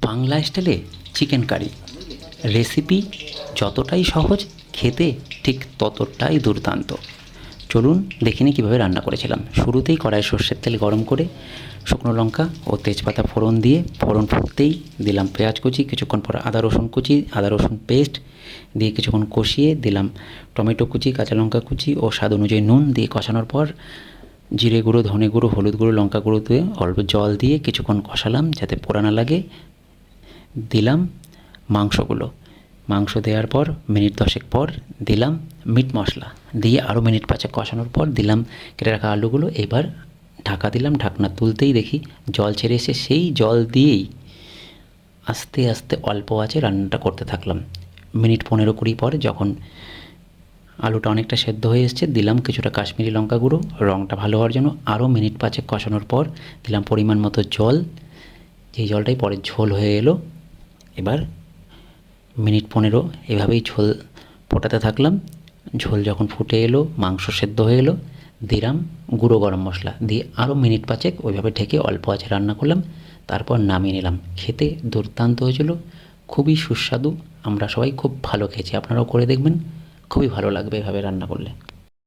বাংলা স্টাইলে chicken curry recipe যতটাই সহজ, খেতে ঠিক ততটাই দুর্দান্ত। চলুন দেখে নিই কীভাবে রান্না করেছিলাম। শুরুতেই কড়াইয়ে সর্ষের তেল গরম করে শুকনো লঙ্কা ও তেজপাতা ফোড়ন দিয়ে, ফোড়ন ফুটতেই দিলাম পেঁয়াজ কুচি, কিছুক্ষণ পর আদা রসুন কুচি, আদা রসুন পেস্ট দিয়ে কিছুক্ষণ কষিয়ে দিলাম টমেটো কুচি, কাঁচা লঙ্কা কুচি ও স্বাদ অনুযায়ী নুন দিয়ে কষানোর পর জিরে গুঁড়ো, ধনে গুঁড়ো, হলুদ গুঁড়ো, লঙ্কা গুঁড়ো দিয়ে অল্প জল দিয়ে কিছুক্ষণ কষালাম যাতে পোড়া না লাগে। দিলাম মাংস দেওয়ার পর মিনিট 10 পর দিলাম মিট মশলা দিয়ে আরও মিনিট 5 কষানোর পর দিলাম কেটে রাখা আলুগুলো। এবার ঢাকা দিলাম, ঢাকনা তুলতেই দেখি জল ছেড়ে এসে সেই জল দিয়েই আস্তে আস্তে অল্প আঁচে রান্নাটা করতে থাকলাম। মিনিট 15-20 পর যখন আলুটা অনেকটা সেদ্ধ হয়ে এসছে দিলাম কিছুটা কাশ্মীরি লঙ্কা গুঁড়ো রঙটা ভালো হওয়ার জন্য। আরও মিনিট 5 কষানোর পর দিলাম পরিমাণ মতো জল, যেই জলটাই পরে ঝোল হয়ে এলো। এবার মিনিট 15 এভাবেই ঝোল ফোটাতে থাকলাম। ঝোল যখন ফুটে এলো, মাংস সেদ্ধ হয়ে এলো, দিলাম গুঁড়ো গরম মশলা দিয়ে আরও মিনিট 5 ওইভাবে ঢেকে অল্প আঁচে রান্না করলাম। তারপর নামিয়ে নিলাম। খেতে দুর্দান্ত হয়েছিল, খুবই সুস্বাদু। আমরা সবাই খুব ভালো খেয়েছি, আপনারাও করে দেখবেন, খুবই ভালো লাগবে এভাবে রান্না করলে।